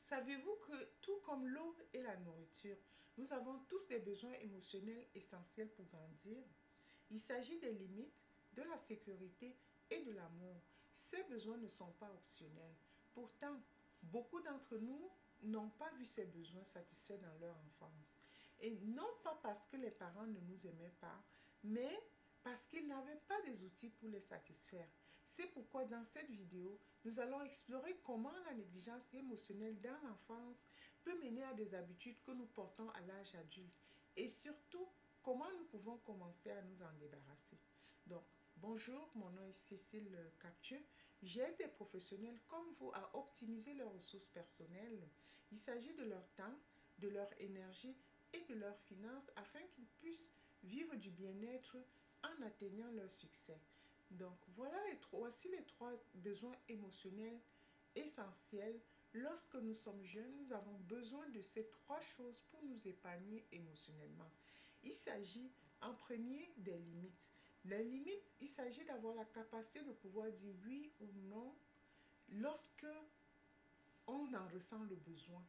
Savez-vous que tout comme l'eau et la nourriture, nous avons tous des besoins émotionnels essentiels pour grandir? Il s'agit des limites, de la sécurité et de l'amour. Ces besoins ne sont pas optionnels. Pourtant, beaucoup d'entre nous n'ont pas vu ces besoins satisfaits dans leur enfance. Et non pas parce que les parents ne nous aimaient pas, mais parce qu'ils n'avaient pas des outils pour les satisfaire. C'est pourquoi dans cette vidéo, nous allons explorer comment la négligence émotionnelle dans l'enfance peut mener à des habitudes que nous portons à l'âge adulte et surtout comment nous pouvons commencer à nous en débarrasser. Donc, bonjour, mon nom est Cécile Captieux. J'aide des professionnels comme vous à optimiser leurs ressources personnelles. Il s'agit de leur temps, de leur énergie et de leurs finances afin qu'ils puissent vivre du bien-être en atteignant leur succès. Donc, voici les trois besoins émotionnels essentiels. Lorsque nous sommes jeunes, nous avons besoin de ces trois choses pour nous épanouir émotionnellement. Il s'agit en premier des limites. Les limites, il s'agit d'avoir la capacité de pouvoir dire oui ou non lorsque on en ressent le besoin.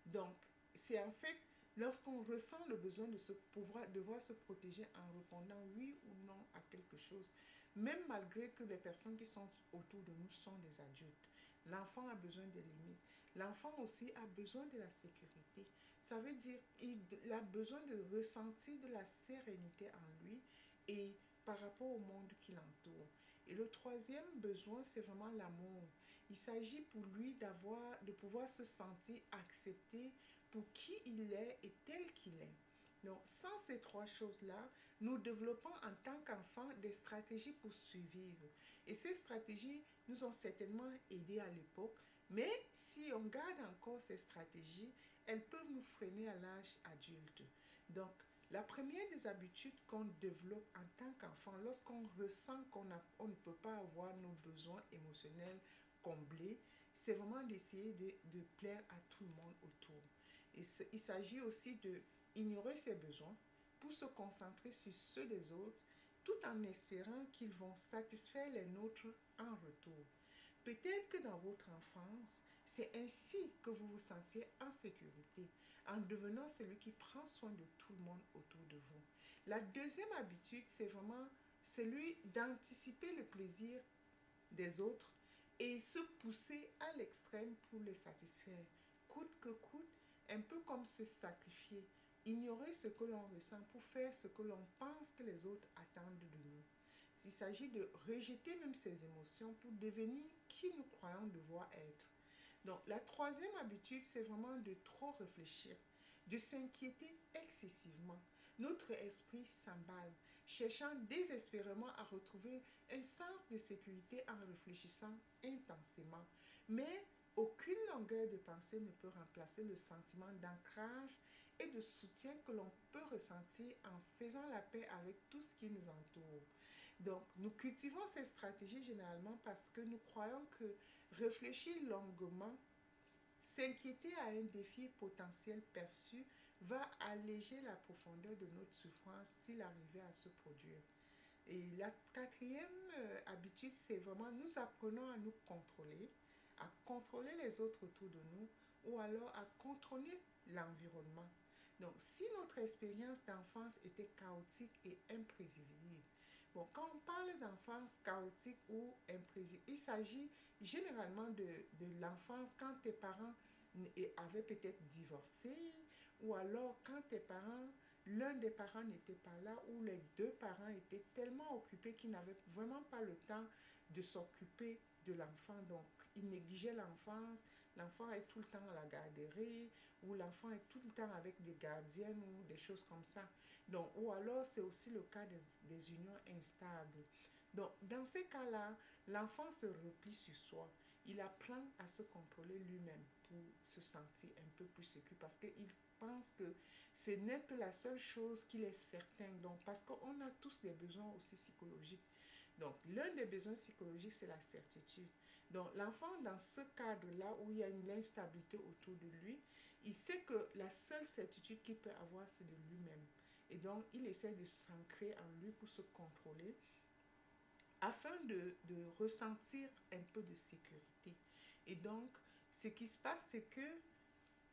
Donc, c'est en fait lorsqu'on ressent le besoin de devoir se protéger en répondant oui ou non à quelque chose, même malgré que les personnes qui sont autour de nous sont des adultes. L'enfant a besoin des limites. L'enfant aussi a besoin de la sécurité. Ça veut dire qu'il a besoin de ressentir de la sérénité en lui et par rapport au monde qui l'entoure. Et le troisième besoin, c'est vraiment l'amour. Il s'agit pour lui de pouvoir se sentir accepté pour qui il est et tel qu'il est. Donc, sans ces trois choses-là, nous développons en tant qu'enfants des stratégies pour survivre. Et ces stratégies nous ont certainement aidés à l'époque, mais si on garde encore ces stratégies, elles peuvent nous freiner à l'âge adulte. Donc, la première des habitudes qu'on développe en tant qu'enfant, lorsqu'on ressent on ne peut pas avoir nos besoins émotionnels comblés, c'est vraiment d'essayer de plaire à tout le monde autour. Et il s'agit aussi de ignorer ses besoins pour se concentrer sur ceux des autres, tout en espérant qu'ils vont satisfaire les nôtres en retour. Peut-être que dans votre enfance, c'est ainsi que vous vous sentiez en sécurité, en devenant celui qui prend soin de tout le monde autour de vous. La deuxième habitude, c'est vraiment celui d'anticiper le plaisir des autres et se pousser à l'extrême pour les satisfaire, coûte que coûte, un peu comme se sacrifier, ignorer ce que l'on ressent pour faire ce que l'on pense que les autres attendent de nous. Il s'agit de rejeter même ses émotions pour devenir qui nous croyons devoir être. Donc, la troisième habitude, c'est vraiment de trop réfléchir, de s'inquiéter excessivement. Notre esprit s'emballe, cherchant désespérément à retrouver un sens de sécurité en réfléchissant intensément. Mais aucune longueur de pensée ne peut remplacer le sentiment d'ancrage et de soutien que l'on peut ressentir en faisant la paix avec tout ce qui nous entoure. Donc, nous cultivons ces stratégies généralement parce que nous croyons que réfléchir longuement, s'inquiéter à un défi potentiel perçu va alléger la profondeur de notre souffrance s'il arrivait à se produire. Et la quatrième habitude, c'est vraiment nous apprenons à contrôler les autres autour de nous ou alors à contrôler l'environnement. Donc, si notre expérience d'enfance était chaotique et imprévisible, bon, quand on parle d'enfance chaotique ou imprévisible, il s'agit généralement de l'enfance quand tes parents avaient peut-être divorcé ou alors quand l'un des parents n'était pas là ou les deux parents étaient tellement occupés qu'ils n'avaient vraiment pas le temps de s'occuper de l'enfant. Donc, ils négligeaient l'enfance. L'enfant est tout le temps à la garderie ou l'enfant est tout le temps avec des gardiennes ou des choses comme ça. Donc, ou alors, c'est aussi le cas des unions instables. Donc, dans ces cas-là, l'enfant se replie sur soi. Il apprend à se contrôler lui-même pour se sentir un peu plus sécure parce qu'il pense que ce n'est que la seule chose qu'il est certain. Donc, parce qu'on a tous des besoins aussi psychologiques. Donc, l'un des besoins psychologiques, c'est la certitude. Donc, l'enfant, dans ce cadre-là où il y a une instabilité autour de lui, il sait que la seule certitude qu'il peut avoir, c'est de lui-même. Et donc, il essaie de s'ancrer en lui pour se contrôler afin ressentir un peu de sécurité. Et donc, ce qui se passe, c'est que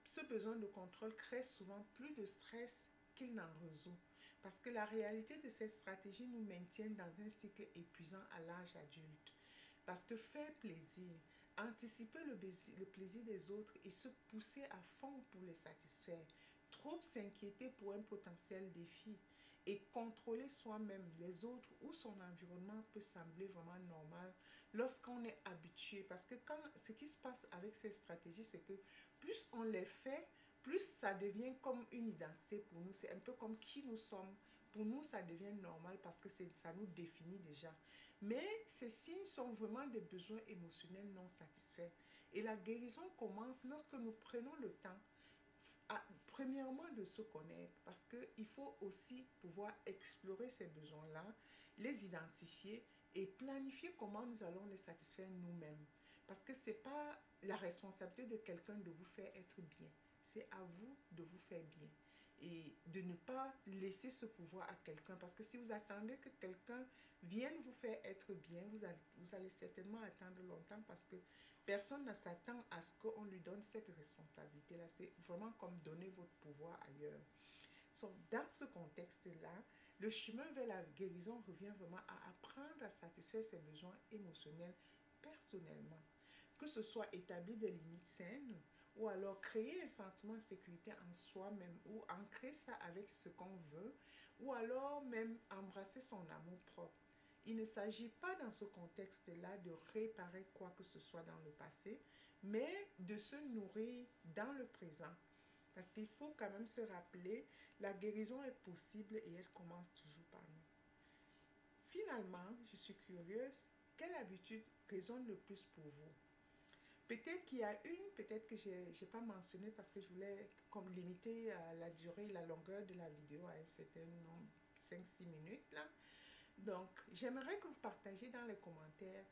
ce besoin de contrôle crée souvent plus de stress qu'il n'en résout. Parce que la réalité de cette stratégie nous maintient dans un cycle épuisant à l'âge adulte. Parce que faire plaisir, anticiper le plaisir des autres et se pousser à fond pour les satisfaire, trop s'inquiéter pour un potentiel défi et contrôler soi-même, les autres ou son environnement peut sembler vraiment normal lorsqu'on est habitué. Parce que ce qui se passe avec ces stratégies, c'est que plus on les fait, plus ça devient comme une identité pour nous. C'est un peu comme qui nous sommes. Pour nous, ça devient normal parce que ça nous définit déjà. Mais ces signes sont vraiment des besoins émotionnels non satisfaits. Et la guérison commence lorsque nous prenons le temps, premièrement, de se connaître, parce qu'il faut aussi pouvoir explorer ces besoins-là, les identifier et planifier comment nous allons les satisfaire nous-mêmes. Parce que ce n'est pas la responsabilité de quelqu'un de vous faire être bien, c'est à vous de vous faire bien et de ne pas laisser ce pouvoir à quelqu'un. Parce que si vous attendez que quelqu'un vienne vous faire être bien, vous allez certainement attendre longtemps parce que personne ne s'attend à ce qu'on lui donne cette responsabilité-là. C'est vraiment comme donner votre pouvoir ailleurs. So, dans ce contexte-là, le chemin vers la guérison revient vraiment à apprendre à satisfaire ses besoins émotionnels personnellement. Que ce soit établir des limites saines ou alors créer un sentiment de sécurité en soi-même ou ancrer ça avec ce qu'on veut ou alors même embrasser son amour propre. Il ne s'agit pas dans ce contexte-là de réparer quoi que ce soit dans le passé, mais de se nourrir dans le présent. Parce qu'il faut quand même se rappeler, la guérison est possible et elle commence toujours par nous. Finalement, je suis curieuse, quelle habitude résonne le plus pour vous? Peut-être qu'il y a une, peut-être que je n'ai pas mentionné parce que je voulais comme limiter la durée, la longueur de la vidéo à un certain nombre, 5-6 minutes là. Donc, j'aimerais que vous partagiez dans les commentaires.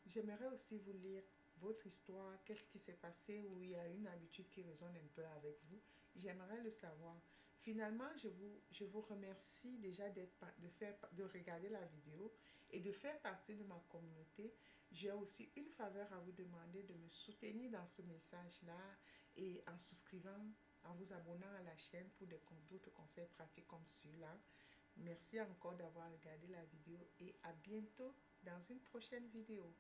J'aimerais aussi vous lire votre histoire, qu'est-ce qui s'est passé où il y a une habitude qui résonne un peu avec vous. J'aimerais le savoir. Finalement, je vous remercie déjà de regarder la vidéo et de faire partie de ma communauté. J'ai aussi une faveur à vous demander de me soutenir dans ce message-là et en souscrivant, en vous abonnant à la chaîne pour d'autres conseils pratiques comme celui-là. Merci encore d'avoir regardé la vidéo et à bientôt dans une prochaine vidéo.